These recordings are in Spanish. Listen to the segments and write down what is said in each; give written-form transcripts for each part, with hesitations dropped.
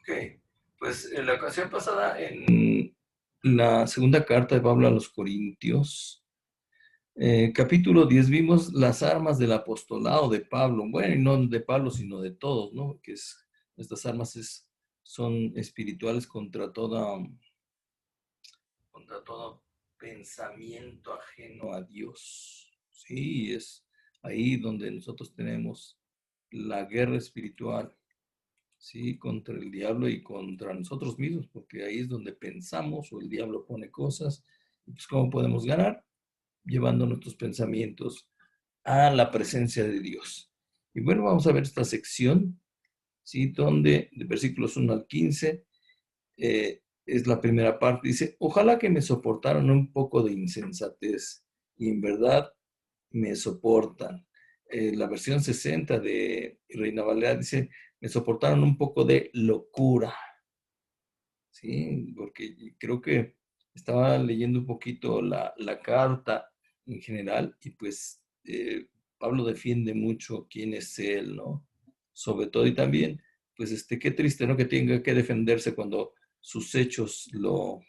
Ok, pues en la ocasión pasada, en la segunda carta de Pablo a los Corintios, capítulo 10, vimos las armas del apostolado de Pablo. Bueno, y no de Pablo, sino de todos, ¿no? Estas armas son espirituales contra todo pensamiento ajeno a Dios. Sí, es ahí donde nosotros tenemos la guerra espiritual. Sí, contra el diablo y contra nosotros mismos, porque ahí es donde pensamos o el diablo pone cosas. Y pues, ¿cómo podemos ganar? Llevando nuestros pensamientos a la presencia de Dios. Y bueno, vamos a ver esta sección, ¿sí? Donde de versículos 1 al 15 es la primera parte. Dice, ojalá que me soportaran un poco de insensatez y en verdad me soportan. La versión 60 de Reina Valera dice, me soportaron un poco de locura, ¿sí? Porque creo que estaba leyendo un poquito la carta en general y pues Pablo defiende mucho quién es él, ¿no? Sobre todo y también, pues qué triste, ¿no? Que tenga que defenderse cuando sus hechos lo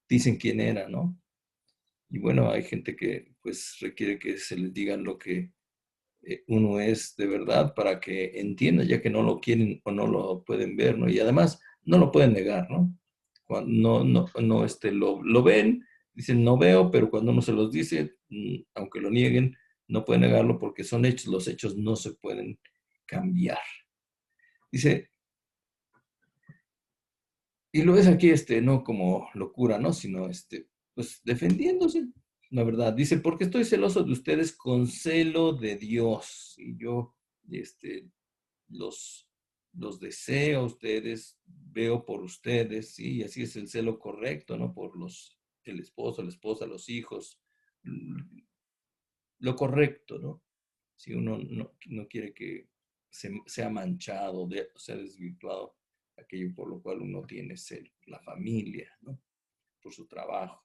dicen quién era, ¿no? Y bueno, hay gente que pues requiere que se les digan lo que uno es de verdad para que entienda, ya que no lo quieren o no lo pueden ver, ¿no? Y además no lo pueden negar, ¿no? Cuando no, lo ven, dicen no veo, pero cuando uno se los dice, aunque lo nieguen, no pueden negarlo porque son hechos, los hechos no se pueden cambiar. Dice, y lo ves aquí, no como locura, ¿no? Sino, pues defendiéndose, la verdad. Dice, porque estoy celoso de ustedes con celo de Dios. Y yo, este, los, los deseo a ustedes, veo por ustedes, ¿sí? Y así es el celo correcto, ¿no? Por el esposo, la esposa, los hijos, lo correcto, ¿no? Si uno no quiere que sea manchado, o sea desvirtuado aquello por lo cual uno tiene celo, la familia, ¿no? Por su trabajo.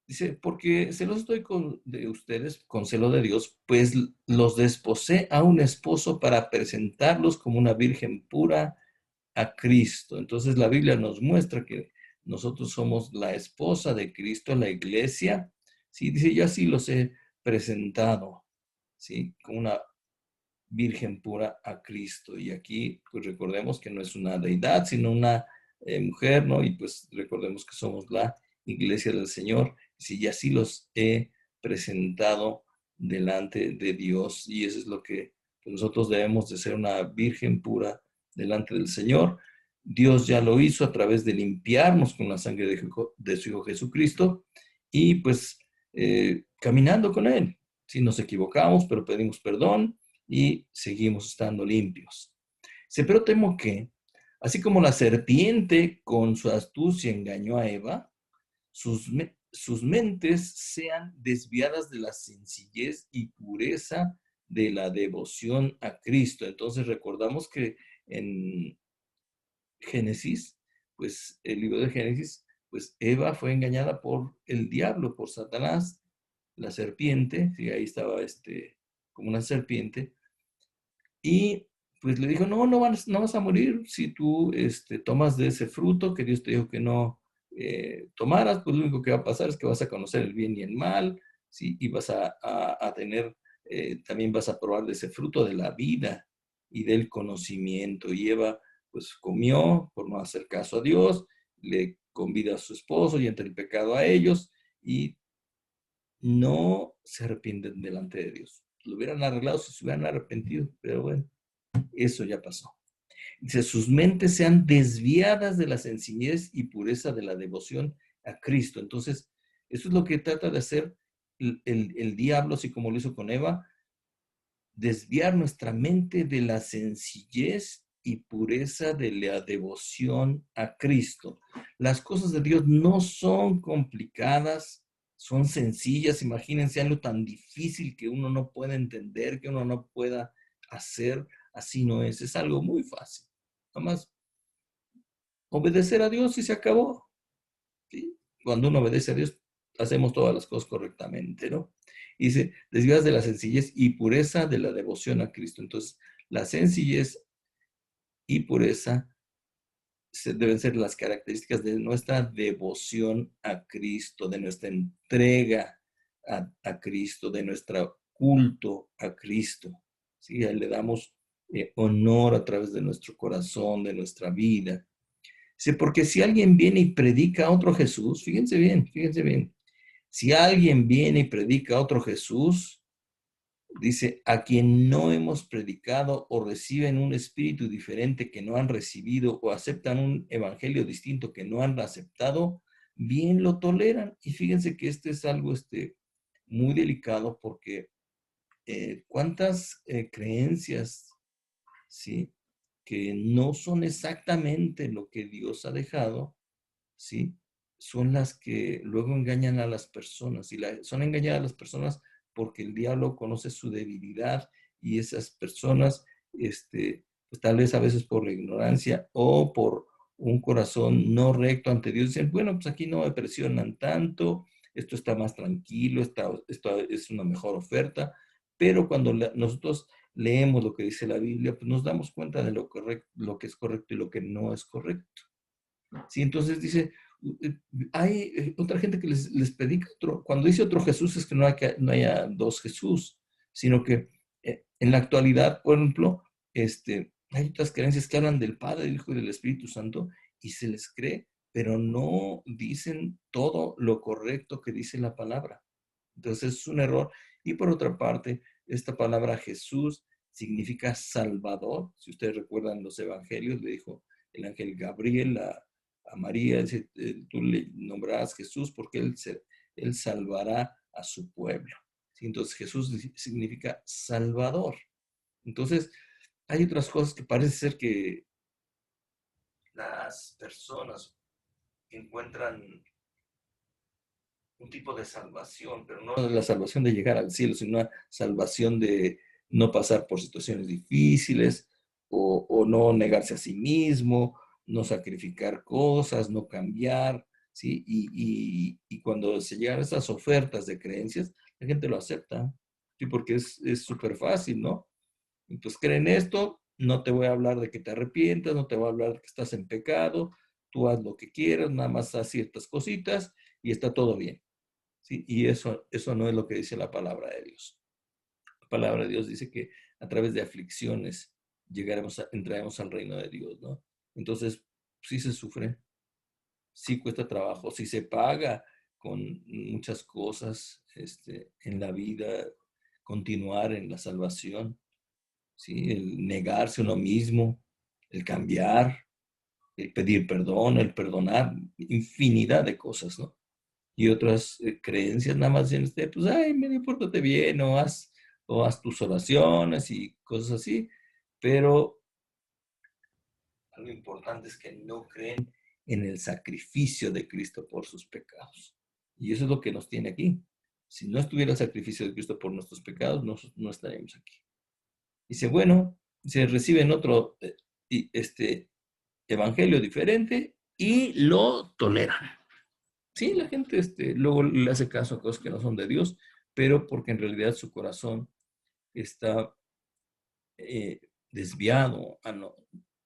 Dice, porque celoso estoy de ustedes con celo de Dios, pues los desposé a un esposo para presentarlos como una virgen pura a Cristo. Entonces la Biblia nos muestra que nosotros somos la esposa de Cristo, la iglesia. Sí, dice, yo así los he presentado, ¿sí? Como una virgen pura a Cristo. Y aquí, pues recordemos que no es una deidad, sino una mujer, ¿no? Y pues recordemos que somos la iglesia del Señor. Sí, y así los he presentado delante de Dios. Y eso es lo que nosotros debemos de ser, una virgen pura delante del Señor. Dios ya lo hizo a través de limpiarnos con la sangre de su Hijo Jesucristo y pues caminando con Él. Si nos equivocamos, pero pedimos perdón y seguimos estando limpios. Dice, pero temo que, así como la serpiente con su astucia engañó a Eva, sus mentes sean desviadas de la sencillez y pureza de la devoción a Cristo. Entonces recordamos que en Génesis, pues el libro de Génesis, pues Eva fue engañada por el diablo, por Satanás, la serpiente, sí, ahí estaba como una serpiente, y pues le dijo, no vas a morir si tú tomas de ese fruto que Dios te dijo que no tomaras, pues lo único que va a pasar es que vas a conocer el bien y el mal, ¿sí? Y vas a tener, también vas a probar de ese fruto de la vida y del conocimiento. Y Eva pues comió por no hacer caso a Dios, le convida a su esposo y entra el pecado a ellos y no se arrepienten delante de Dios. Lo hubieran arreglado si se hubieran arrepentido, pero bueno, eso ya pasó. Dice, sus mentes sean desviadas de la sencillez y pureza de la devoción a Cristo. Entonces, eso es lo que trata de hacer el diablo, así como lo hizo con Eva, desviar nuestra mente de la sencillez y pureza de la devoción a Cristo. Las cosas de Dios no son complicadas, son sencillas. Imagínense algo tan difícil que uno no pueda entender, que uno no pueda hacer. Así no es algo muy fácil. Nomás obedecer a Dios y se acabó. ¿Sí? Cuando uno obedece a Dios, hacemos todas las cosas correctamente, ¿no? Y dice, desvías de la sencillez y pureza de la devoción a Cristo. Entonces, la sencillez y pureza deben ser las características de nuestra devoción a Cristo, de nuestra entrega a Cristo, de nuestro culto a Cristo. ¿Sí? Le damos honor a través de nuestro corazón, de nuestra vida. Sí, porque si alguien viene y predica a otro Jesús, fíjense bien, si alguien viene y predica a otro Jesús, dice, a quien no hemos predicado o reciben un espíritu diferente que no han recibido o aceptan un evangelio distinto que no han aceptado, bien lo toleran. Y fíjense que este es algo muy delicado porque cuántas creencias, ¿sí? Que no son exactamente lo que Dios ha dejado, ¿sí? Son las que luego engañan a las personas. Y son engañadas a las personas porque el diablo conoce su debilidad y esas personas, pues tal vez a veces por la ignorancia o por un corazón no recto ante Dios, dicen, bueno, pues aquí no me presionan tanto, esto está más tranquilo, esto es una mejor oferta, pero cuando nosotros leemos lo que dice la Biblia, pues nos damos cuenta de lo que es correcto y lo que no es correcto. Sí, entonces dice, hay otra gente que les predica otro, cuando dice otro Jesús es que no haya dos Jesús, sino que en la actualidad, por ejemplo, hay otras creencias que hablan del Padre, del Hijo y del Espíritu Santo y se les cree, pero no dicen todo lo correcto que dice la palabra. Entonces es un error. Y por otra parte, esta palabra Jesús significa Salvador. Si ustedes recuerdan los evangelios, le dijo el ángel Gabriel a María, dice, tú le nombrarás Jesús porque él salvará a su pueblo. ¿Sí? Entonces Jesús significa Salvador. Entonces hay otras cosas que parece ser que las personas encuentran un tipo de salvación, pero no la salvación de llegar al cielo, sino una salvación de no pasar por situaciones difíciles o no negarse a sí mismo, no sacrificar cosas, no cambiar, ¿sí? Y cuando se llegan a esas ofertas de creencias, la gente lo acepta, ¿sí? Porque es súper fácil, ¿no? Entonces creen esto, no te voy a hablar de que te arrepientas, no te voy a hablar de que estás en pecado, tú haz lo que quieras, nada más haz ciertas cositas y está todo bien. ¿Sí? Y eso no es lo que dice la palabra de Dios. La palabra de Dios dice que a través de aflicciones entraremos al reino de Dios, ¿no? Entonces, sí se sufre, sí cuesta trabajo, sí se paga con muchas cosas en la vida, continuar en la salvación, ¿sí? El negarse a uno mismo, el cambiar, el pedir perdón, el perdonar, infinidad de cosas, ¿no? Y otras creencias nada más en pues, ay, medio pórtate bien, o haz tus oraciones y cosas así, pero algo importante es que no creen en el sacrificio de Cristo por sus pecados. Y eso es lo que nos tiene aquí. Si no estuviera el sacrificio de Cristo por nuestros pecados, no estaríamos aquí. Dice, bueno, se reciben otro evangelio diferente y lo toleran. Sí, la gente luego le hace caso a cosas que no son de Dios, pero porque en realidad su corazón está eh, desviado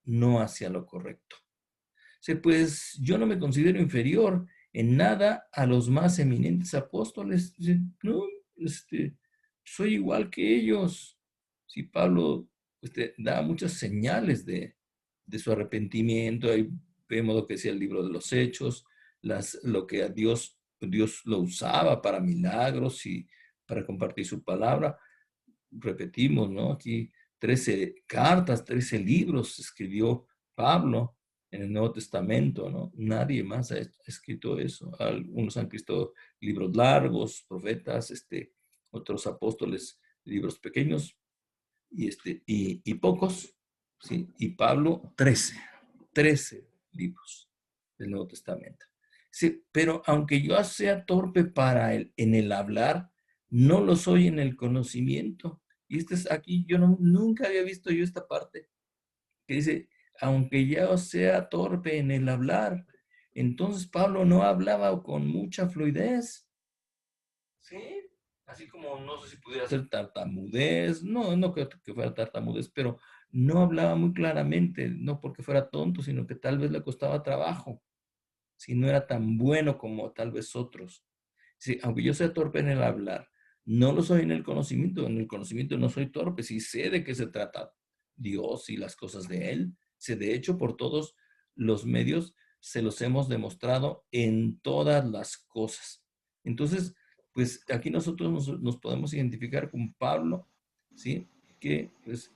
no hacia lo correcto. Sí, pues yo no me considero inferior en nada a los más eminentes apóstoles. No, soy igual que ellos. Sí, Pablo da muchas señales de su arrepentimiento. Ahí vemos lo que decía el libro de los Hechos, lo que a Dios lo usaba para milagros y para compartir su palabra. Repetimos, ¿no? Aquí 13 cartas, 13 libros escribió Pablo en el Nuevo Testamento, ¿no? Nadie más ha escrito eso. Algunos han escrito libros largos, profetas, otros apóstoles, libros pequeños y pocos, ¿sí? Y Pablo, 13 libros del Nuevo Testamento. Sí, pero aunque yo sea torpe en el hablar, no lo soy en el conocimiento. Y aquí, yo nunca había visto yo esta parte, que dice, aunque yo sea torpe en el hablar, entonces Pablo no hablaba con mucha fluidez, ¿sí? Así como no sé si pudiera ser tartamudez, no creo que fuera tartamudez, pero no hablaba muy claramente, no porque fuera tonto, sino que tal vez le costaba trabajo, si no era tan bueno como tal vez otros. Sí, aunque yo sea torpe en el hablar, no lo soy en el conocimiento no soy torpe, sí sé de qué se trata Dios y las cosas de Él. Sé, de hecho, por todos los medios se los hemos demostrado en todas las cosas. Entonces, pues aquí nosotros nos podemos identificar con Pablo, ¿sí? Que pues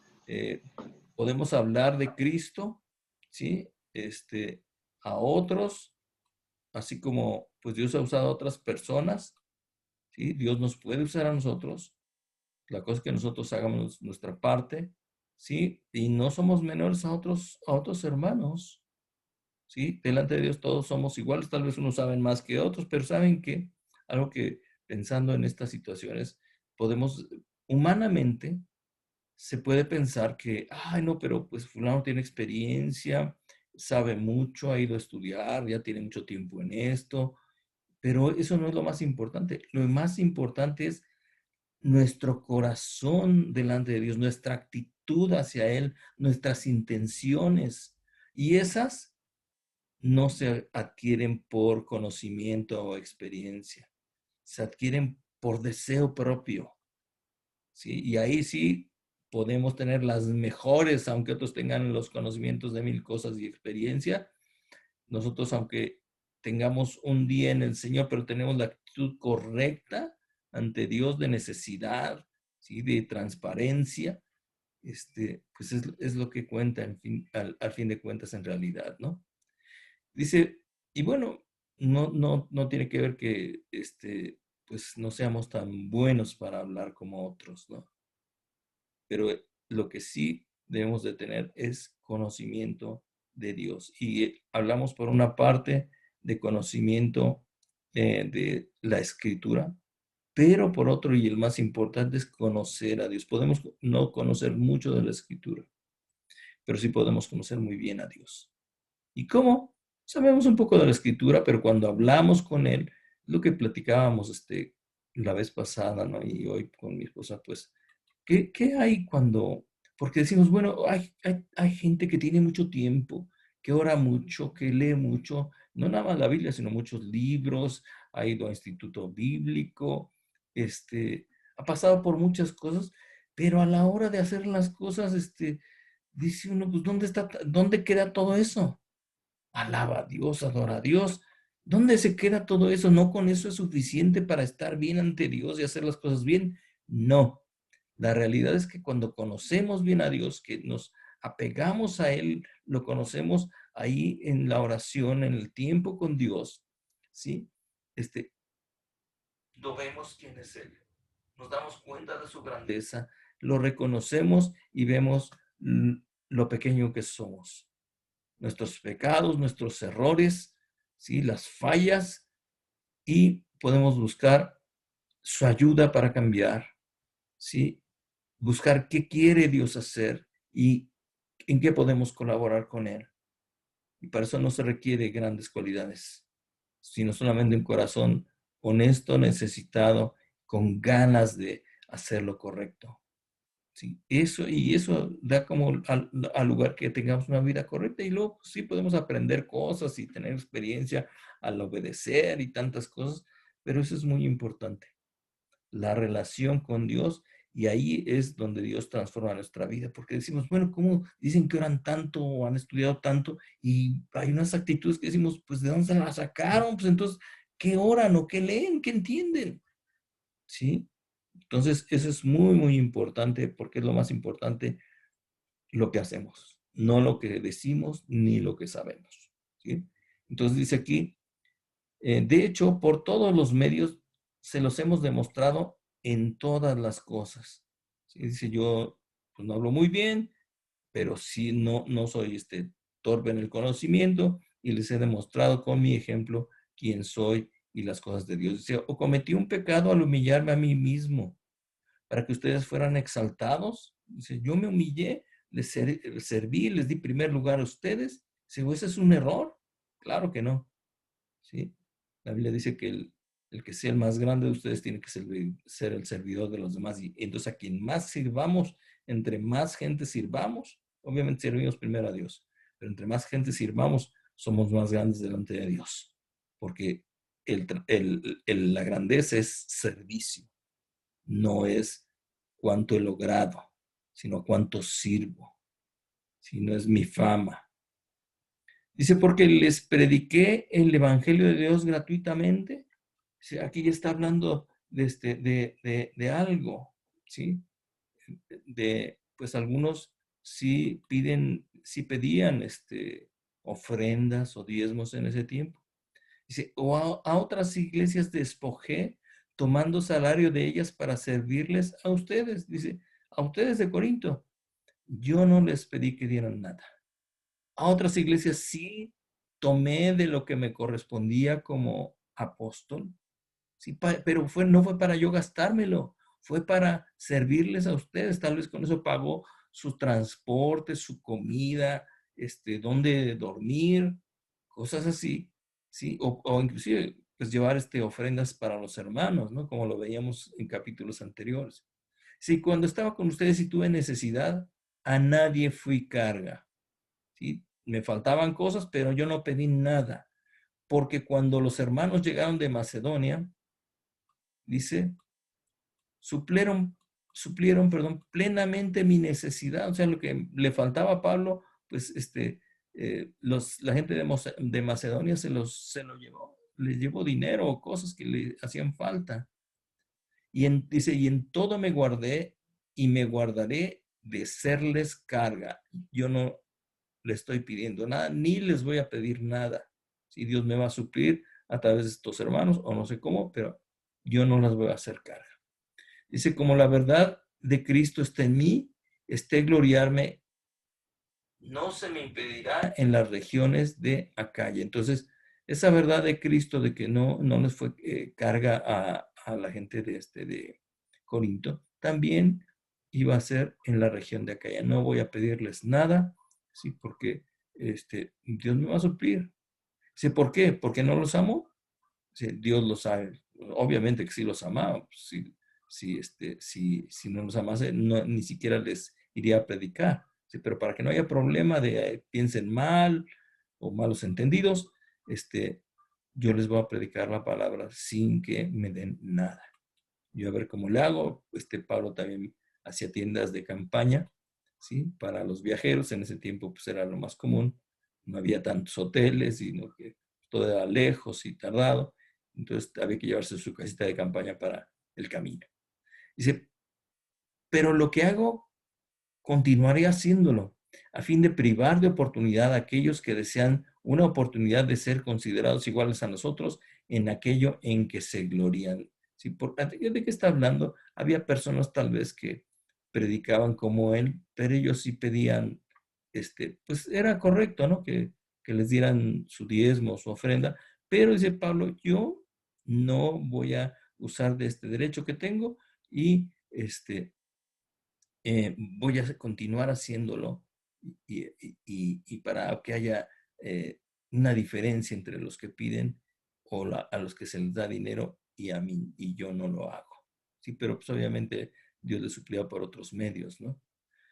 podemos hablar de Cristo, ¿sí? A otros, así como pues Dios ha usado a otras personas, ¿sí? Dios nos puede usar a nosotros. La cosa es que nosotros hagamos nuestra parte, ¿sí? Y no somos menores a otros hermanos, ¿sí? Delante de Dios todos somos iguales, tal vez unos saben más que otros, pero saben que algo que pensando en estas situaciones podemos humanamente se puede pensar que, ay, no, pero pues fulano tiene experiencia, sabe mucho, ha ido a estudiar, ya tiene mucho tiempo en esto, pero eso no es lo más importante. Lo más importante es nuestro corazón delante de Dios, nuestra actitud hacia Él, nuestras intenciones. Y esas no se adquieren por conocimiento o experiencia, se adquieren por deseo propio. ¿Sí? Y ahí sí podemos tener las mejores, aunque otros tengan los conocimientos de mil cosas y experiencia. Nosotros, aunque tengamos un día en el Señor, pero tenemos la actitud correcta ante Dios de necesidad, ¿sí? De transparencia, pues es lo que cuenta al fin de cuentas en realidad, ¿no? Dice, y bueno, no tiene que ver que pues no seamos tan buenos para hablar como otros, ¿no? Pero lo que sí debemos de tener es conocimiento de Dios. Y hablamos por una parte de conocimiento de la escritura, pero por otro, y el más importante, es conocer a Dios. Podemos no conocer mucho de la escritura, pero sí podemos conocer muy bien a Dios. ¿Y cómo? Sabemos un poco de la escritura, pero cuando hablamos con Él, lo que platicábamos la vez pasada, ¿no? Y hoy con mi esposa, pues, ¿qué hay cuando? Porque decimos, bueno, hay gente que tiene mucho tiempo, que ora mucho, que lee mucho, no nada más la Biblia, sino muchos libros, ha ido a instituto bíblico, ha pasado por muchas cosas, pero a la hora de hacer las cosas, dice uno, pues, ¿dónde queda todo eso? Alaba a Dios, adora a Dios. ¿Dónde se queda todo eso? ¿No con eso es suficiente para estar bien ante Dios y hacer las cosas bien? No. La realidad es que cuando conocemos bien a Dios, que nos apegamos a Él, lo conocemos ahí en la oración, en el tiempo con Dios, ¿sí? Lo vemos quién es Él. Nos damos cuenta de su grandeza, lo reconocemos y vemos lo pequeño que somos, nuestros pecados, nuestros errores, ¿sí? Las fallas, y podemos buscar su ayuda para cambiar, ¿sí? Buscar qué quiere Dios hacer y en qué podemos colaborar con Él. Y para eso no se requiere grandes cualidades, sino solamente un corazón honesto, necesitado, con ganas de hacer lo correcto. Sí, eso da como al lugar que tengamos una vida correcta y luego pues, sí podemos aprender cosas y tener experiencia al obedecer y tantas cosas, pero eso es muy importante, la relación con Dios, y ahí es donde Dios transforma nuestra vida, porque decimos, bueno, ¿cómo dicen que oran tanto o han estudiado tanto? Y hay unas actitudes que decimos, pues ¿de dónde se las sacaron? Pues entonces, ¿qué oran o qué leen? ¿Qué entienden? ¿Sí? Entonces, eso es muy, muy importante porque es lo más importante lo que hacemos, no lo que decimos ni lo que sabemos. ¿Sí? Entonces dice aquí, de hecho, por todos los medios se los hemos demostrado en todas las cosas. ¿Sí? Dice, yo pues, no hablo muy bien, pero sí no soy torpe en el conocimiento y les he demostrado con mi ejemplo quién soy y las cosas de Dios. Dice, o cometí un pecado al humillarme a mí mismo para que ustedes fueran exaltados. Dice, yo me humillé, serví, les di primer lugar a ustedes. Si ese es un error, claro que no. ¿Sí? La Biblia dice que el que sea el más grande de ustedes tiene que ser el servidor de los demás. Y entonces a quien más sirvamos, entre más gente sirvamos, Obviamente servimos primero a Dios, pero entre más gente sirvamos, somos más grandes delante de Dios, porque la grandeza es servicio, no es cuánto he logrado, sino cuánto sirvo, si no es mi fama. Dice, porque les prediqué el Evangelio de Dios gratuitamente. Aquí ya está hablando de algo, ¿sí? Pues algunos sí pedían ofrendas o diezmos en ese tiempo. Dice, o a otras iglesias despojé, tomando salario de ellas para servirles a ustedes. Dice, a ustedes de Corinto, yo no les pedí que dieran nada. A otras iglesias sí tomé de lo que me correspondía como apóstol, sí, pero no fue para yo gastármelo, fue para servirles a ustedes. Tal vez con eso pagó su transporte, su comida, dónde dormir, cosas así, ¿sí? O inclusive, pues llevar ofrendas para los hermanos, ¿no? Como lo veíamos en capítulos anteriores. Sí, cuando estaba con ustedes y tuve necesidad, a nadie fui carga, ¿sí? Me faltaban cosas, pero yo no pedí nada, porque cuando los hermanos llegaron de Macedonia, dice, suplieron, plenamente mi necesidad. O sea, lo que le faltaba a Pablo, pues la gente de Macedonia se lo llevó, les llevó dinero o cosas que le hacían falta. Dice, y en todo me guardé y me guardaré de serles carga. Yo no le estoy pidiendo nada, ni les voy a pedir nada. Si Dios me va a suplir a través de estos hermanos, o no sé cómo, pero yo no las voy a hacer carga. Dice, como la verdad de Cristo está en mí, gloriarme, no se me impedirá en las regiones de Acaya. Entonces, esa verdad de Cristo de que no les fue carga a la gente de Corinto, también iba a ser en la región de Acaya. No voy a pedirles nada, sí, porque Dios me va a suplir. Dice, ¿por qué? ¿Porque no los amo? Dice, Dios los sabe. Obviamente que sí los amaba. Pues, si no los amase, ni siquiera les iría a predicar. Sí, pero para que no haya problema de piensen mal o malos entendidos, yo les voy a predicar la palabra sin que me den nada. Yo a ver cómo le hago. Pablo también hacía tiendas de campaña, ¿sí? Para los viajeros. En ese tiempo pues era lo más común. No había tantos hoteles, sino que todo era lejos y tardado. Entonces había que llevarse su casita de campaña para el camino. Dice, pero lo que hago, continuaré haciéndolo, a fin de privar de oportunidad a aquellos que desean una oportunidad de ser considerados iguales a nosotros en aquello en que se glorían. ¿Sí? ¿De qué está hablando? Había personas tal vez que predicaban como él, pero ellos sí pedían, pues era correcto, ¿no? Que les dieran su diezmo, su ofrenda, pero dice Pablo, yo no voy a usar de este derecho que tengo y voy a continuar haciéndolo y para que haya una diferencia entre los que piden a los que se les da dinero y a mí, y yo no lo hago. Sí, pero pues obviamente Dios le suplía por otros medios, ¿no?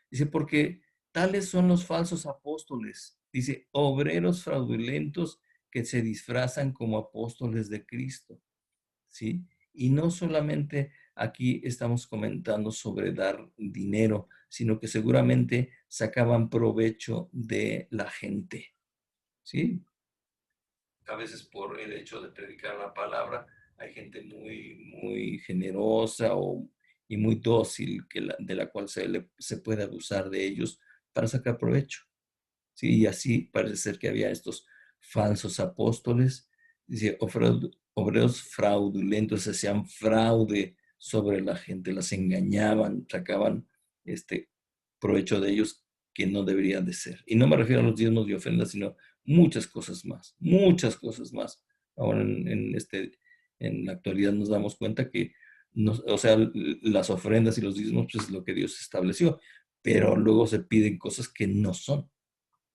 Dice, porque tales son los falsos apóstoles, dice, obreros fraudulentos que se disfrazan como apóstoles de Cristo. ¿Sí? Y no solamente aquí estamos comentando sobre dar dinero, sino que seguramente sacaban provecho de la gente, ¿sí? A veces por el hecho de predicar la palabra, hay gente muy generosa y muy dócil de la cual se puede abusar de ellos para sacar provecho. ¿Sí? Y así parece ser que había estos falsos apóstoles, dice, obreros fraudulentos, hacían fraude sobre la gente, las engañaban, sacaban provecho de ellos que no deberían de ser. Y no me refiero a los diezmos y ofrendas, sino muchas cosas más, muchas cosas más. Ahora en la actualidad nos damos cuenta que, o sea, las ofrendas y los diezmos pues, es lo que Dios estableció, pero luego se piden cosas que no son.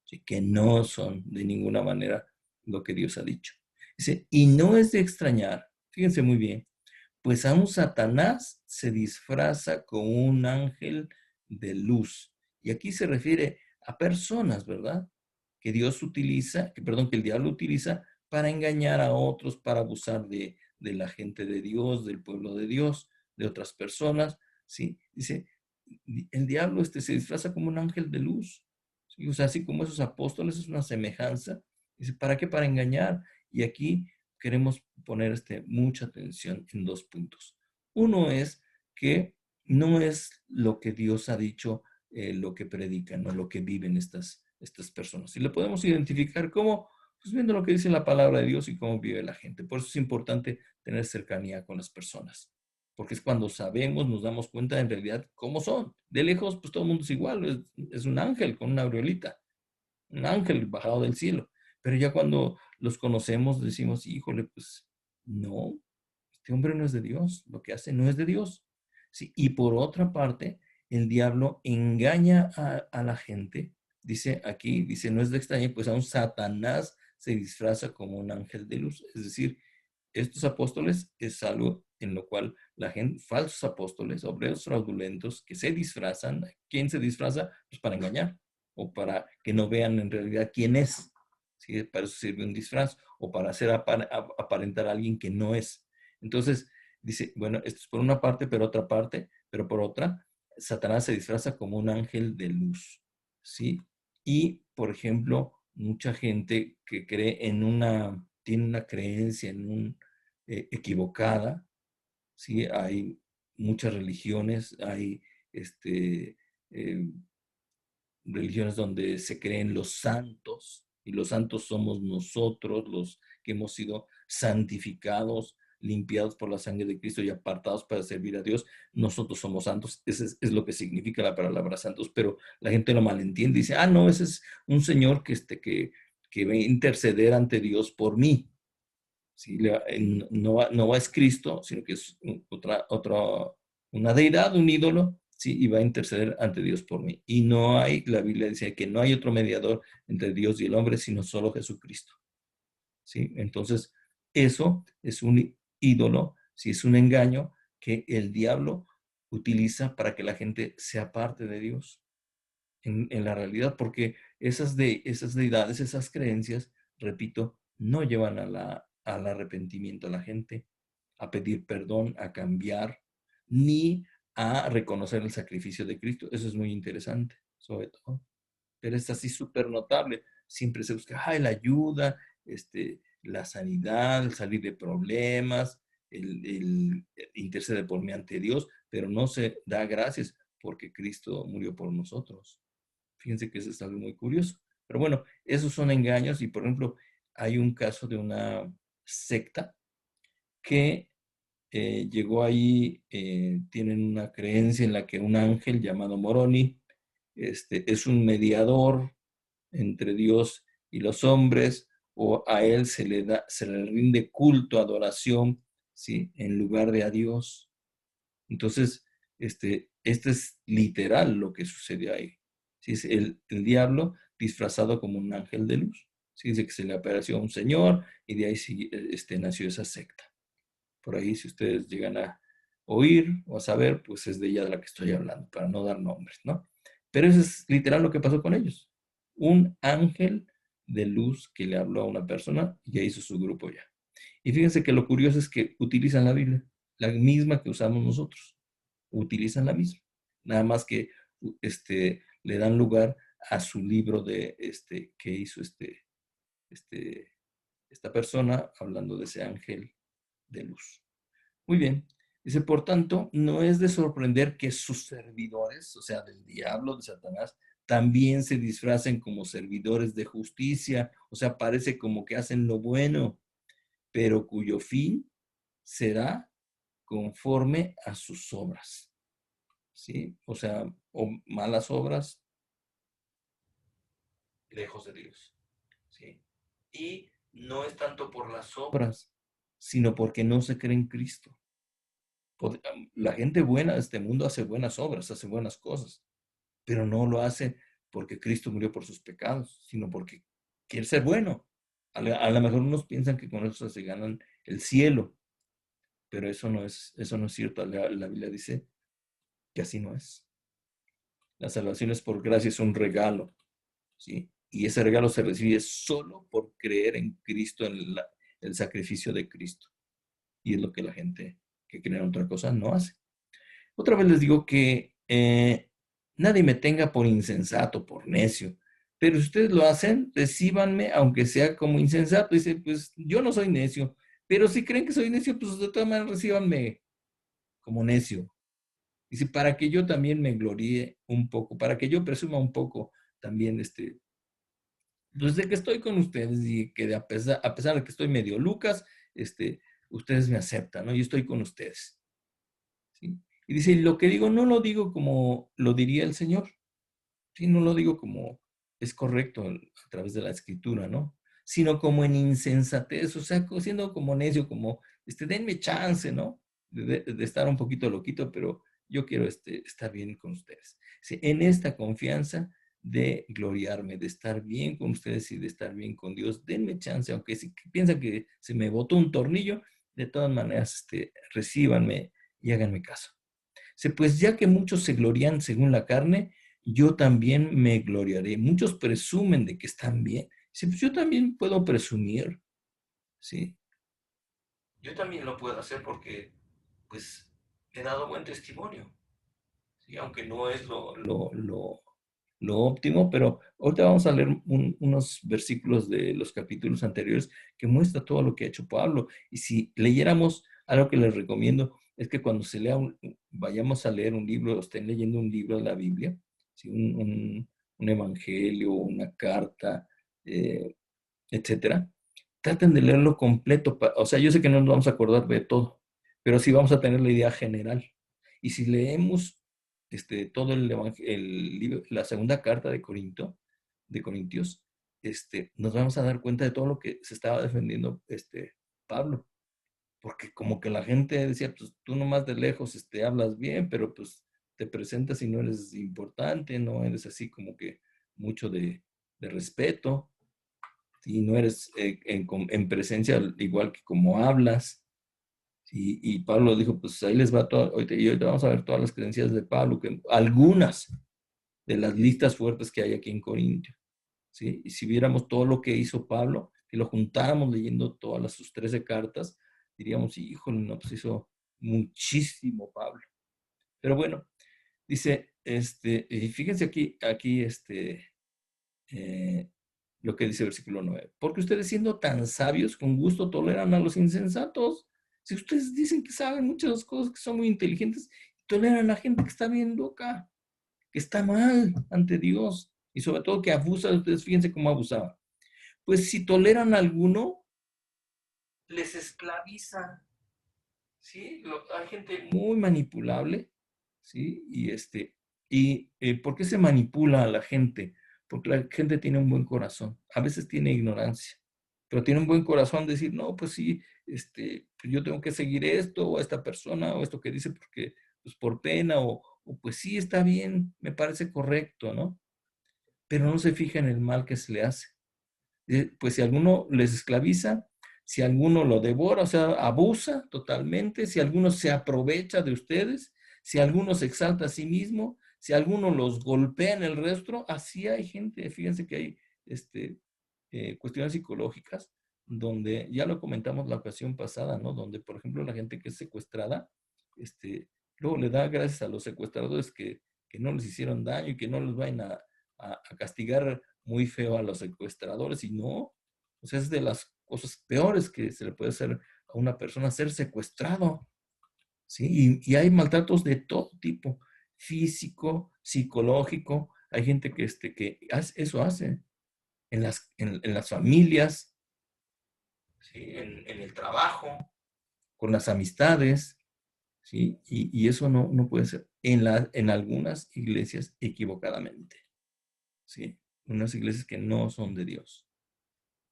¿Sí? Que no son de ninguna manera lo que Dios ha dicho. Dice, y no es de extrañar, fíjense muy bien, pues aún Satanás se disfraza con un ángel de luz. Y aquí se refiere a personas, ¿verdad? Que Dios utiliza, que el diablo utiliza para engañar a otros, para abusar de la gente de Dios, del pueblo de Dios, de otras personas, ¿sí? Dice, el diablo se disfraza como un ángel de luz, ¿sí? O sea, así como esos apóstoles, es una semejanza. Dice, ¿para qué? Para engañar. Y aquí queremos poner mucha atención en dos puntos. Uno es que no es lo que Dios ha dicho, lo que predican o lo que viven estas personas. Y lo podemos identificar como, pues viendo lo que dice la palabra de Dios y cómo vive la gente. Por eso es importante tener cercanía con las personas, porque es cuando sabemos, nos damos cuenta en realidad cómo son. De lejos, pues todo el mundo es igual, es un ángel con una aureolita, un ángel bajado del cielo. Pero ya cuando los conocemos, decimos, híjole, pues no, este hombre no es de Dios, lo que hace no es de Dios. Sí, y por otra parte, el diablo engaña a la gente. Dice aquí, dice, no es de extraño, pues aún Satanás se disfraza como un ángel de luz. Es decir, estos apóstoles es algo en lo cual la gente, falsos apóstoles, obreros fraudulentos, que se disfrazan. ¿Quién se disfraza? Pues para engañar o para que no vean en realidad quién es. ¿Sí? Para eso sirve un disfraz o para hacer aparentar a alguien que no es. Entonces, dice, bueno, esto es por una parte, pero otra parte, pero por otra, Satanás se disfraza como un ángel de luz. ¿Sí? Y, por ejemplo, mucha gente que cree tiene una creencia equivocada, ¿sí? Hay muchas religiones, hay este, eh, religiones donde se creen los santos, y los santos somos nosotros, los que hemos sido santificados, limpiados por la sangre de Cristo y apartados para servir a Dios. Nosotros somos santos, eso es lo que significa la palabra santos, pero la gente lo malentiende y dice, ah, no, ese es un señor que va a interceder ante Dios por mí. ¿Sí? No va es Cristo, sino que es una deidad, un ídolo, ¿sí? Y va a interceder ante Dios por mí. Y no hay, la Biblia dice que no hay otro mediador entre Dios y el hombre, sino solo Jesucristo. ¿Sí? Entonces, eso es un ídolo, si es un engaño que el diablo utiliza para que la gente se aparte de Dios en la realidad, porque esas deidades, esas creencias, repito, no llevan al arrepentimiento a la gente, a pedir perdón, a cambiar, ni a reconocer el sacrificio de Cristo. Eso es muy interesante, sobre todo. Pero es así súper notable. Siempre se busca la ayuda, la sanidad, el salir de problemas, el interceder por mí ante Dios, pero no se da gracias porque Cristo murió por nosotros. Fíjense que eso es algo muy curioso. Pero bueno, esos son engaños y, por ejemplo, hay un caso de una secta que llegó ahí, tienen una creencia en la que un ángel llamado Moroni es un mediador entre Dios y los hombres, o a él se le rinde culto, adoración, ¿sí? En lugar de a Dios. Entonces, este es literal lo que sucedió ahí. ¿Sí? Es el diablo disfrazado como un ángel de luz. ¿Sí? Dice que se le apareció a un señor y de ahí nació esa secta. Por ahí, si ustedes llegan a oír o a saber, pues es de ella de la que estoy hablando, para no dar nombres, ¿no? Pero eso es literal lo que pasó con ellos. Un ángel de luz que le habló a una persona y ya hizo su grupo ya. Y fíjense que lo curioso es que utilizan la Biblia, la misma que usamos nosotros. Utilizan la misma. Nada más que le dan lugar a su libro que hizo este, esta persona hablando de ese ángel de luz. Muy bien. Dice, por tanto, no es de sorprender que sus servidores, o sea, del diablo, de Satanás, también se disfracen como servidores de justicia, o sea, parece como que hacen lo bueno, pero cuyo fin será conforme a sus obras. ¿Sí? O sea, o malas obras, lejos de Dios. ¿Sí? Y no es tanto por las obras, sino porque no se cree en Cristo. La gente buena de este mundo hace buenas obras, hace buenas cosas, pero no lo hace porque Cristo murió por sus pecados, sino porque quiere ser bueno. A lo mejor unos piensan que con eso se ganan el cielo, pero eso no es cierto. La Biblia dice que así no es. La salvación es por gracia, es un regalo. ¿sí? Y ese regalo se recibe solo por creer en Cristo, en el sacrificio de Cristo. Y es lo que la gente que cree en otra cosa no hace. Otra vez les digo que nadie me tenga por insensato, por necio. Pero si ustedes lo hacen, recíbanme, aunque sea como insensato. Dice, pues yo no soy necio. Pero si creen que soy necio, pues de todas maneras recíbanme como necio. Dice, para que yo también me gloríe un poco, para que yo presuma un poco también, pues de que estoy con ustedes y que a pesar de que estoy medio Lucas, ustedes me aceptan, ¿no? Yo estoy con ustedes, ¿sí? Y dice, lo que digo no lo digo como lo diría el Señor, ¿sí? No lo digo como es correcto a través de la escritura, ¿no? Sino como en insensatez, o sea, siendo como necio, como, denme chance, ¿no? De estar un poquito loquito, pero yo quiero estar bien con ustedes. Sí, en esta confianza de gloriarme, de estar bien con ustedes y de estar bien con Dios, denme chance, aunque si piensan que se me botó un tornillo, de todas maneras, recíbanme y háganme caso. Pues ya que muchos se glorían según la carne, yo también me gloriaré. Muchos presumen de que están bien. Pues yo también puedo presumir, ¿sí? Yo también lo puedo hacer porque, pues, he dado buen testimonio, ¿sí? Aunque no es lo óptimo, pero ahorita vamos a leer unos versículos de los capítulos anteriores que muestra todo lo que ha hecho Pablo. Y si leyéramos, algo que les recomiendo es que cuando se lea vayamos a leer un libro, o estén leyendo un libro de la Biblia, ¿sí? Un evangelio, una carta, etcétera, traten de leerlo completo. O sea, yo sé que no nos vamos a acordar de todo, pero sí vamos a tener la idea general. Y si leemos todo el libro, la segunda carta de Corintios, nos vamos a dar cuenta de todo lo que se estaba defendiendo Pablo. Porque como que la gente decía, pues tú nomás de lejos hablas bien, pero pues te presentas y no eres importante, no eres así como que mucho de respeto y no eres en presencia igual que como hablas. Y Pablo dijo, pues ahí les va todo, y ahorita vamos a ver todas las creencias de Pablo, que algunas de las listas fuertes que hay aquí en Corintio, ¿sí? Y si viéramos todo lo que hizo Pablo, si lo juntáramos leyendo todas sus 13 cartas, diríamos, híjole, no, pues hizo muchísimo Pablo. Pero bueno, dice, y fíjense aquí, eh, lo que dice el versículo 9. Porque ustedes siendo tan sabios, con gusto toleran a los insensatos. Si ustedes dicen que saben muchas cosas, que son muy inteligentes, toleran a gente que está bien loca, que está mal ante Dios, y sobre todo que abusa, ustedes fíjense cómo abusaba. Pues si toleran a alguno, les esclaviza, ¿sí? Hay gente muy manipulable, ¿sí? ¿Por qué se manipula a la gente? Porque la gente tiene un buen corazón, a veces tiene ignorancia, pero tiene un buen corazón de decir, no, pues sí, pues yo tengo que seguir esto, o a esta persona, o esto que dice, porque, pues por pena, o pues sí, está bien, me parece correcto, ¿no? Pero no se fija en el mal que se le hace. Pues si alguno les esclaviza, si alguno lo devora, o sea, abusa totalmente, si alguno se aprovecha de ustedes, si alguno se exalta a sí mismo, si alguno los golpea en el rostro, así hay gente, fíjense que hay cuestiones psicológicas donde, ya lo comentamos la ocasión pasada, ¿no? Donde, por ejemplo, la gente que es secuestrada, luego le da gracias a los secuestradores que no les hicieron daño y que no les vayan a castigar muy feo a los secuestradores, y no, o sea, es de las cosas peores que se le puede hacer a una persona, ser secuestrado, ¿sí? Y hay maltratos de todo tipo, físico, psicológico, hay gente que eso hace en las familias, ¿sí? En el trabajo, con las amistades, ¿sí? Y eso no puede ser en algunas iglesias equivocadamente, ¿sí? Unas iglesias que no son de Dios.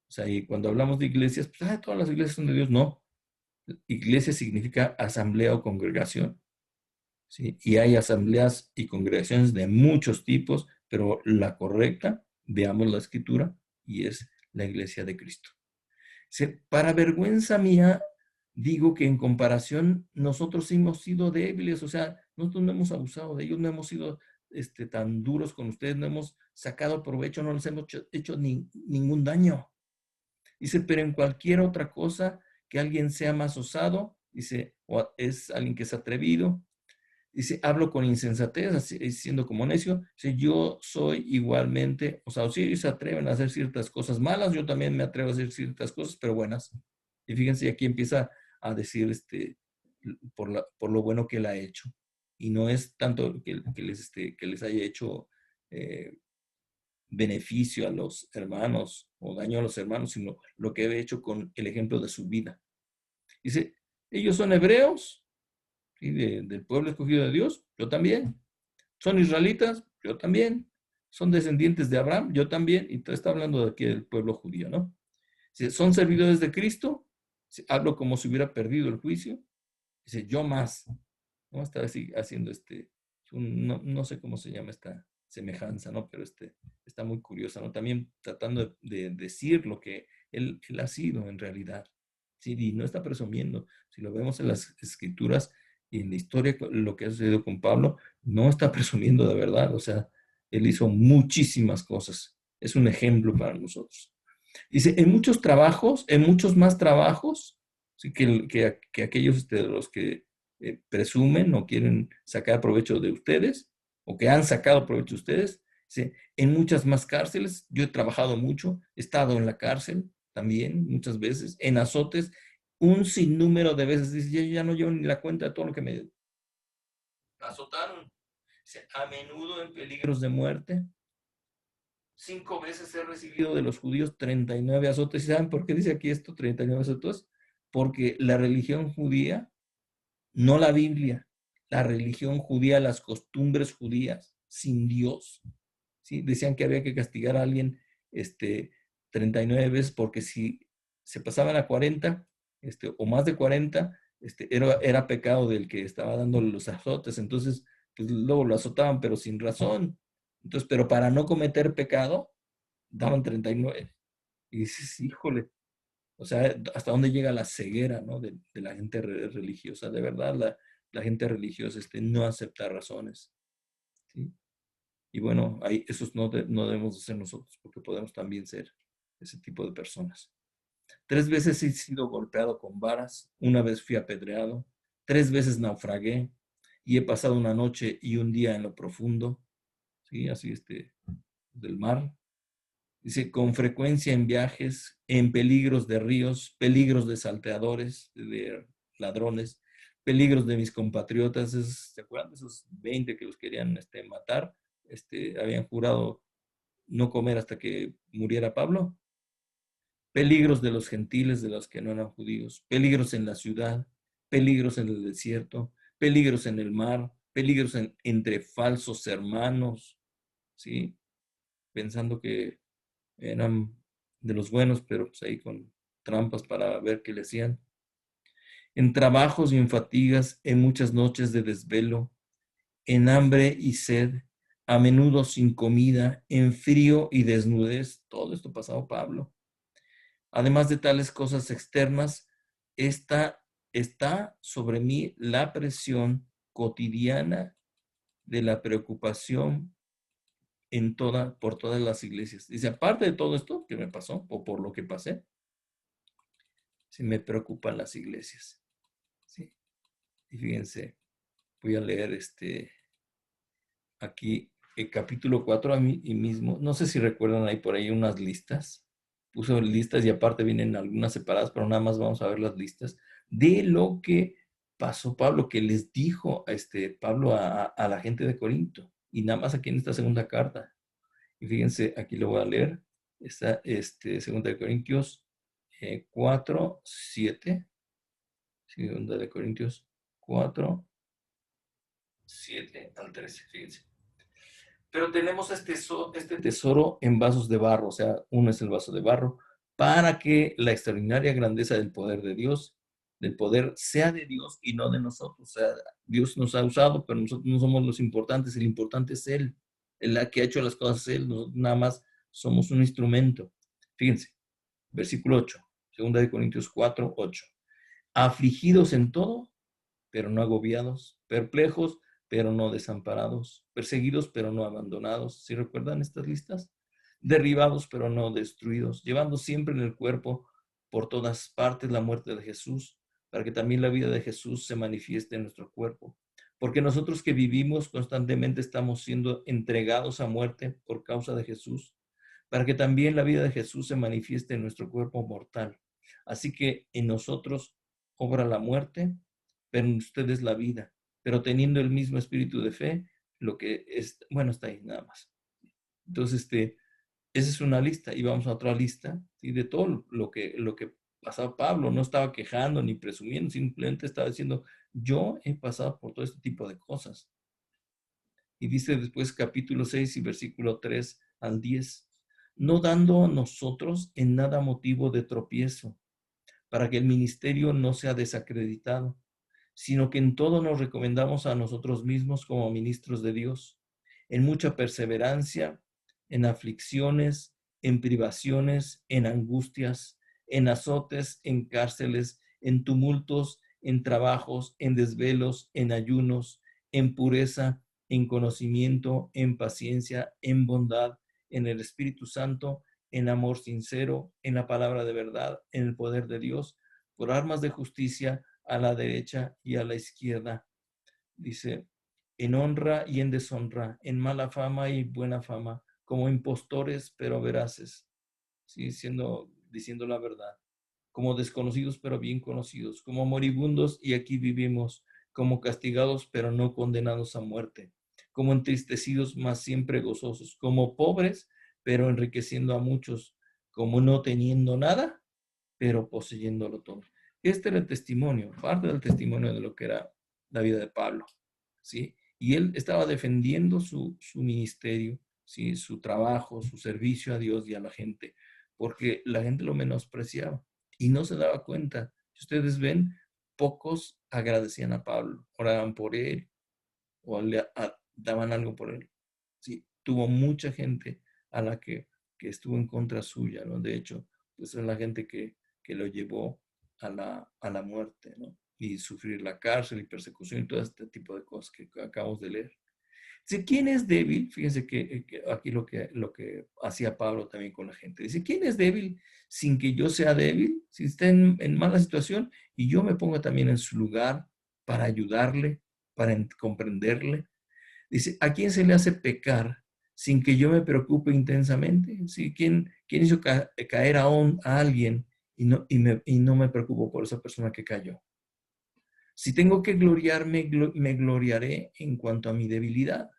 O sea, y cuando hablamos de iglesias, pues, todas las iglesias son de Dios. No. Iglesia significa asamblea o congregación, ¿sí? Y hay asambleas y congregaciones de muchos tipos, pero la correcta, veamos la escritura, y es la iglesia de Cristo. Para vergüenza mía, digo que en comparación nosotros hemos sido débiles, o sea, nosotros no hemos abusado de ellos, no hemos sido tan duros con ustedes, no hemos sacado provecho, no les hemos hecho ningún daño. Dice, pero en cualquier otra cosa que alguien sea más osado, dice, o es alguien que es atrevido, dice, hablo con insensatez, así, siendo como necio, dice, yo soy igualmente, o sea, si ellos se atreven a hacer ciertas cosas malas, yo también me atrevo a hacer ciertas cosas, pero buenas. Y fíjense, aquí empieza a decir, por lo bueno que él ha hecho. Y no es tanto que les haya hecho eh, beneficio a los hermanos o daño a los hermanos, sino lo que he hecho con el ejemplo de su vida. Dice, ellos son hebreos, ¿sí? Del pueblo escogido de Dios, yo también. Son israelitas, yo también. Son descendientes de Abraham, yo también. Y está hablando de aquí del pueblo judío, ¿no? Dice, son servidores de Cristo, hablo como si hubiera perdido el juicio. Dice, yo más. ¿No? Está así, haciendo no sé cómo se llama esta semejanza, ¿no? Pero está muy curiosa, ¿no? También tratando de decir lo que él ha sido en realidad. Sí, y no está presumiendo. Si lo vemos en las escrituras y en la historia, lo que ha sucedido con Pablo, no está presumiendo de verdad. O sea, él hizo muchísimas cosas. Es un ejemplo para nosotros. Dice, en muchos trabajos, en muchos más trabajos, ¿sí? que aquellos de los que presumen o quieren sacar provecho de ustedes, o que han sacado provecho de ustedes. Dice, en muchas más cárceles, yo he trabajado mucho, he estado en la cárcel también muchas veces, en azotes, un sinnúmero de veces. Dice, yo ya no llevo ni la cuenta de todo lo que me azotaron. Dice, a menudo en peligros de muerte. 5 veces he recibido de los judíos 39 azotes. ¿Y saben por qué dice aquí esto, 39 azotes? Porque la religión judía, no la Biblia, la religión judía, las costumbres judías, sin Dios, ¿sí? Decían que había que castigar a alguien 39 veces, porque si se pasaban a 40 o más de 40, era pecado del que estaba dando los azotes. Entonces, pues luego lo azotaban, pero sin razón. Entonces, pero para no cometer pecado, daban 39. Y dices, híjole, o sea, hasta dónde llega la ceguera, ¿no? De la gente religiosa. De verdad, la gente religiosa no acepta razones, ¿sí? Y bueno, esos no debemos de ser nosotros, porque podemos también ser ese tipo de personas. 3 veces he sido golpeado con varas, una vez fui apedreado, 3 veces naufragué y he pasado una noche y un día en lo profundo, ¿sí? Así del mar. Dice, con frecuencia en viajes, en peligros de ríos, peligros de salteadores, de ladrones, peligros de mis compatriotas. ¿Se acuerdan de esos 20 que los querían matar? Habían jurado no comer hasta que muriera Pablo. Peligros de los gentiles, de los que no eran judíos, peligros en la ciudad, peligros en el desierto, peligros en el mar, peligros entre falsos hermanos, ¿sí? Pensando que eran de los buenos, pero pues ahí con trampas para ver qué le hacían. En trabajos y en fatigas, en muchas noches de desvelo, en hambre y sed, a menudo sin comida, en frío y desnudez. Todo esto pasado Pablo. Además de tales cosas externas, está sobre mí la presión cotidiana de la preocupación por todas las iglesias. Dice, aparte de todo esto que me pasó, o por lo que pasé, sí me preocupan las iglesias. ¿Sí? Y fíjense, voy a leer aquí el capítulo 4 a mí mismo. No sé si recuerdan ahí por ahí unas listas. Puse listas y aparte vienen algunas separadas, pero nada más vamos a ver las listas de lo que pasó Pablo, que les dijo Pablo a la gente de Corinto. Y nada más aquí en esta segunda carta. Y fíjense, aquí lo voy a leer. Está segunda de Corintios 4, 7. Segunda de Corintios 4, 7 al 13, fíjense. Pero tenemos este tesoro en vasos de barro, o sea, uno es el vaso de barro, para que la extraordinaria grandeza del poder de Dios, del poder, sea de Dios y no de nosotros. O sea, Dios nos ha usado, pero nosotros no somos los importantes, el importante es Él, el que ha hecho las cosas Él, nosotros nada más somos un instrumento. Fíjense, versículo 8, segunda de Corintios 4:8. Afligidos en todo, pero no agobiados, perplejos, pero no desamparados, perseguidos, pero no abandonados. ¿Sí recuerdan estas listas? Derribados, pero no destruidos, llevando siempre en el cuerpo por todas partes la muerte de Jesús, para que también la vida de Jesús se manifieste en nuestro cuerpo. Porque nosotros que vivimos constantemente estamos siendo entregados a muerte por causa de Jesús, para que también la vida de Jesús se manifieste en nuestro cuerpo mortal. Así que en nosotros obra la muerte, pero en ustedes la vida. Pero teniendo el mismo espíritu de fe, lo que es, bueno, está ahí nada más. Entonces, esa es una lista. Y vamos a otra lista, ¿sí? De todo lo que pasaba Pablo. No estaba quejando ni presumiendo, simplemente estaba diciendo, yo he pasado por todo este tipo de cosas. Y dice después capítulo 6 y versículo 3 al 10, no dando a nosotros en nada motivo de tropiezo, para que el ministerio no sea desacreditado, sino que en todo nos recomendamos a nosotros mismos como ministros de Dios, en mucha perseverancia, en aflicciones, en privaciones, en angustias, en azotes, en cárceles, en tumultos, en trabajos, en desvelos, en ayunos, en pureza, en conocimiento, en paciencia, en bondad, en el Espíritu Santo, en amor sincero, en la palabra de verdad, en el poder de Dios, por armas de justicia a la derecha y a la izquierda. Dice, en honra y en deshonra, en mala fama y buena fama, como impostores pero veraces, ¿sí? Diciendo la verdad, como desconocidos pero bien conocidos, como moribundos y aquí vivimos, como castigados pero no condenados a muerte, como entristecidos mas siempre gozosos, como pobres pero enriqueciendo a muchos, como no teniendo nada pero poseyéndolo todo. Este era el testimonio, parte del testimonio de lo que era la vida de Pablo, ¿sí? Y él estaba defendiendo su ministerio, ¿sí? Su trabajo, su servicio a Dios y a la gente, porque la gente lo menospreciaba y no se daba cuenta. Si ustedes ven, pocos agradecían a Pablo, oraban por él o daban algo por él. Sí, tuvo mucha gente a la que estuvo en contra suya, ¿no? De hecho, pues es la gente que lo llevó a la muerte, ¿no? Y sufrir la cárcel y persecución y todo este tipo de cosas que acabamos de leer. Dice, ¿quién es débil? Fíjense que aquí lo que hacía Pablo también con la gente. Dice, ¿quién es débil sin que yo sea débil? Si está en mala situación y yo me pongo también en su lugar para ayudarle, para comprenderle. Dice, ¿a quién se le hace pecar sin que yo me preocupe intensamente? ¿Sí? ¿Quién hizo caer a alguien y no me preocupo por esa persona que cayó? Si tengo que gloriarme, me gloriaré en cuanto a mi debilidad.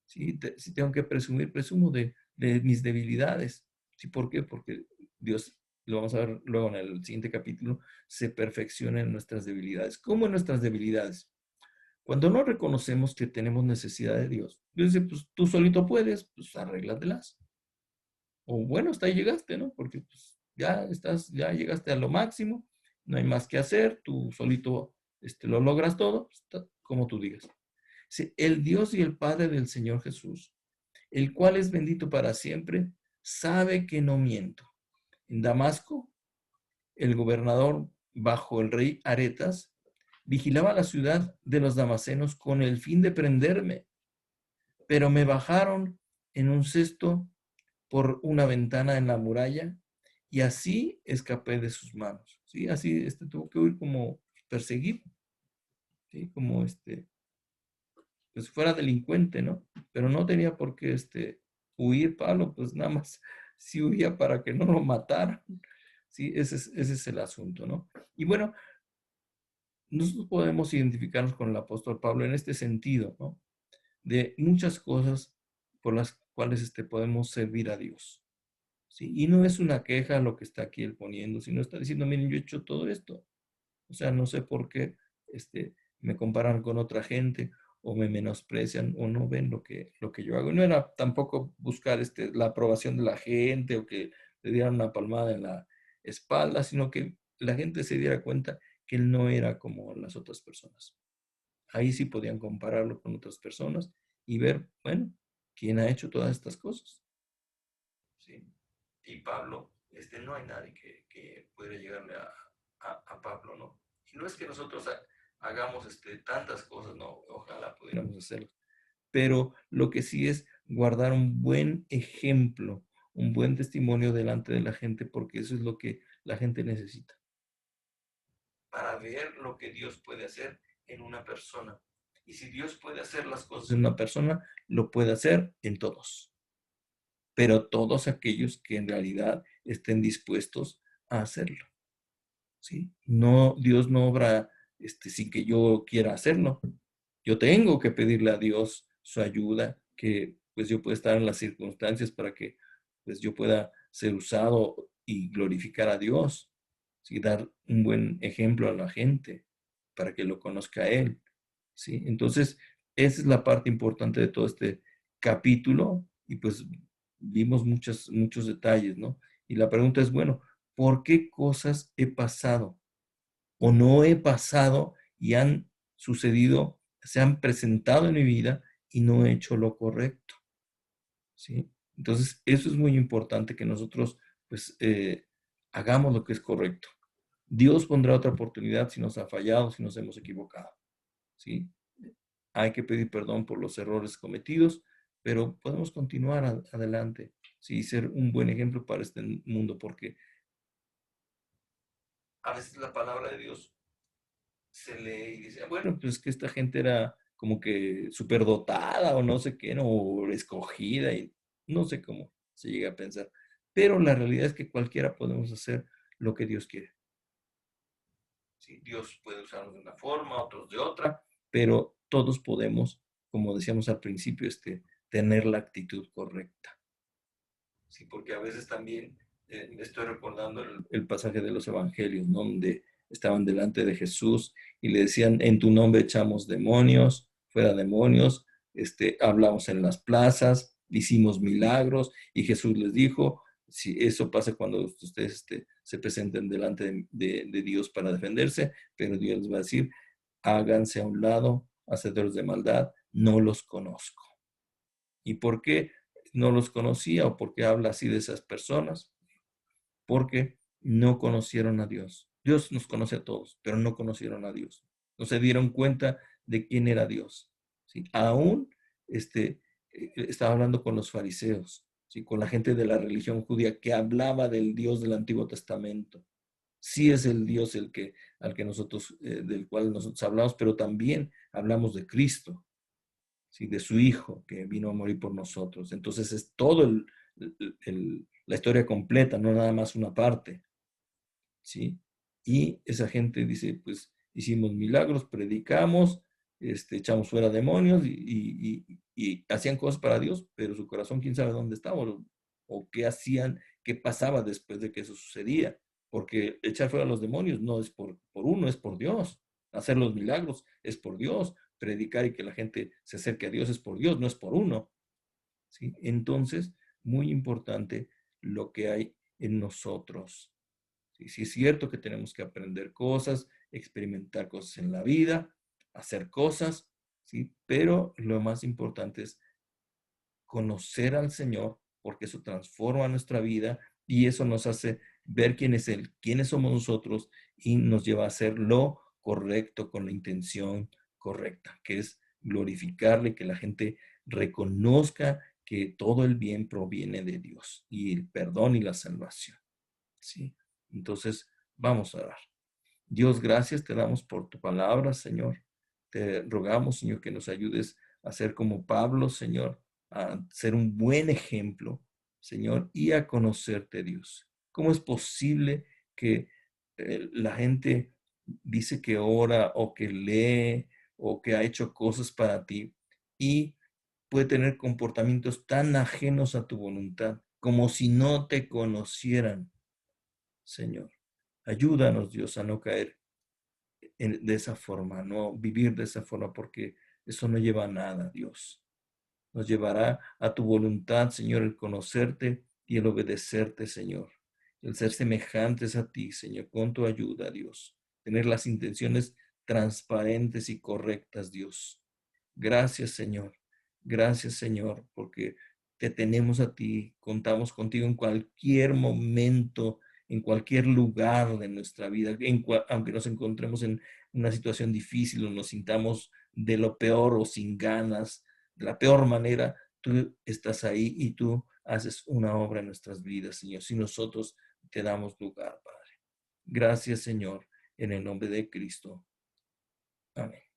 ¿Sí? Si tengo que presumir, presumo de mis debilidades. ¿Sí? ¿Por qué? Porque Dios, lo vamos a ver luego en el siguiente capítulo, se perfecciona en nuestras debilidades. ¿Cómo en nuestras debilidades? Cuando no reconocemos que tenemos necesidad de Dios, Dios dice, pues tú solito puedes, pues arréglatelas. O bueno, hasta ahí llegaste, ¿no? Porque pues, ya llegaste a lo máximo, no hay más que hacer, tú solito lo logras todo, pues, como tú digas. Sí, el Dios y el Padre del Señor Jesús, el cual es bendito para siempre, sabe que no miento. En Damasco, el gobernador bajo el rey Aretas vigilaba la ciudad de los damasenos con el fin de prenderme, pero me bajaron en un cesto por una ventana en la muralla y así escapé de sus manos. ¿Sí? Así tuvo que huir como perseguido, ¿sí? Como pues fuera delincuente, ¿no? Pero no tenía por qué huir Pablo, pues nada más sí huía para que no lo mataran. Sí, ese es el asunto, ¿no? Y bueno, nosotros podemos identificarnos con el apóstol Pablo en este sentido, ¿no? De muchas cosas por las cuales podemos servir a Dios. ¿Sí? Y no es una queja lo que está aquí él poniendo, sino está diciendo, miren, yo he hecho todo esto. O sea, no sé por qué me comparan con otra gente o me menosprecian o no ven lo que yo hago. No era tampoco buscar la aprobación de la gente o que le dieran una palmada en la espalda, sino que la gente se diera cuenta que él no era como las otras personas. Ahí sí podían compararlo con otras personas y ver, bueno, quién ha hecho todas estas cosas. ¿Sí? Y Pablo, no hay nadie que pudiera llegarle a Pablo, ¿no? Y no es que nosotros hagamos tantas cosas, no, ojalá pudiéramos hacerlo. Pero lo que sí es guardar un buen ejemplo, un buen testimonio delante de la gente, porque eso es lo que la gente necesita para ver lo que Dios puede hacer en una persona. Y si Dios puede hacer las cosas en una persona, lo puede hacer en todos. Pero todos aquellos que en realidad estén dispuestos a hacerlo. ¿Sí? No, Dios no obra sin que yo quiera hacerlo. Yo tengo que pedirle a Dios su ayuda, que pues yo pueda estar en las circunstancias para que pues yo pueda ser usado y glorificar a Dios, ¿sí? Dar un buen ejemplo a la gente para que lo conozca a Él, ¿sí? Entonces, esa es la parte importante de todo este capítulo y pues vimos muchos detalles, ¿no? Y la pregunta es, bueno, ¿por qué cosas he pasado o no he pasado y han sucedido, se han presentado en mi vida y no he hecho lo correcto? ¿Sí? Entonces, eso es muy importante que nosotros, pues, hagamos lo que es correcto. Dios pondrá otra oportunidad si nos ha fallado, si nos hemos equivocado, ¿sí? Hay que pedir perdón por los errores cometidos, pero podemos continuar adelante, ¿sí? Ser un buen ejemplo para este mundo, porque a veces la palabra de Dios se lee y dice, bueno, pues que esta gente era como que superdotada o no sé qué, ¿no? O escogida y no sé cómo se llega a pensar. Pero la realidad es que cualquiera podemos hacer lo que Dios quiere. ¿Sí? Dios puede usarnos de una forma, otros de otra, pero todos podemos, como decíamos al principio, tener la actitud correcta. Sí, porque a veces también estoy recordando el pasaje de los evangelios, ¿no? Donde estaban delante de Jesús y le decían, en tu nombre echamos demonios, fuera demonios, hablamos en las plazas, hicimos milagros, y Jesús les dijo, si eso pasa cuando ustedes se presenten delante de Dios para defenderse, pero Dios les va a decir, háganse a un lado, hacedores de maldad, no los conozco. ¿Y por qué no los conocía o por qué habla así de esas personas? Porque no conocieron a Dios. Dios nos conoce a todos, pero no conocieron a Dios. No se dieron cuenta de quién era Dios. ¿Sí? Aún estaba hablando con los fariseos, ¿sí? Con la gente de la religión judía que hablaba del Dios del Antiguo Testamento. Sí es el Dios al que nosotros, del cual nosotros hablamos, pero también hablamos de Cristo, ¿sí? De su Hijo que vino a morir por nosotros. Entonces es todo la historia completa, no nada más una parte, ¿sí? Y esa gente dice, pues hicimos milagros, predicamos, echamos fuera demonios y hacían cosas para Dios, pero su corazón quién sabe dónde estaba o qué hacían, qué pasaba después de que eso sucedía. Porque echar fuera los demonios no es por uno, es por Dios. Hacer los milagros es por Dios. Predicar y que la gente se acerque a Dios es por Dios, no es por uno, ¿sí? Entonces, muy importante lo que hay en nosotros. ¿Sí? Sí es cierto que tenemos que aprender cosas, experimentar cosas en la vida, hacer cosas, ¿sí? Pero lo más importante es conocer al Señor, porque eso transforma nuestra vida y eso nos hace ver quién es Él, quiénes somos nosotros y nos lleva a hacer lo correcto con la intención correcta, que es glorificarle, que la gente reconozca que todo el bien proviene de Dios y el perdón y la salvación. ¿Sí? Entonces, vamos a orar. Dios, gracias te damos por tu palabra, Señor. Te rogamos, Señor, que nos ayudes a ser como Pablo, Señor, a ser un buen ejemplo, Señor, y a conocerte, Dios. ¿Cómo es posible que la gente dice que ora o que lee o que ha hecho cosas para ti y puede tener comportamientos tan ajenos a tu voluntad, como si no te conocieran, Señor? Ayúdanos, Dios, a no caer de esa forma, no vivir de esa forma, porque eso no lleva a nada, Dios. Nos llevará a tu voluntad, Señor, el conocerte y el obedecerte, Señor. El ser semejantes a ti, Señor, con tu ayuda, Dios. Tener las intenciones transparentes y correctas, Dios. Gracias, Señor. Gracias, Señor, porque te tenemos a ti, contamos contigo en cualquier momento, en cualquier lugar de nuestra vida, aunque nos encontremos en una situación difícil o nos sintamos de lo peor o sin ganas, de la peor manera, tú estás ahí y tú haces una obra en nuestras vidas, Señor, si nosotros te damos lugar, Padre. Gracias, Señor, en el nombre de Cristo. Amén.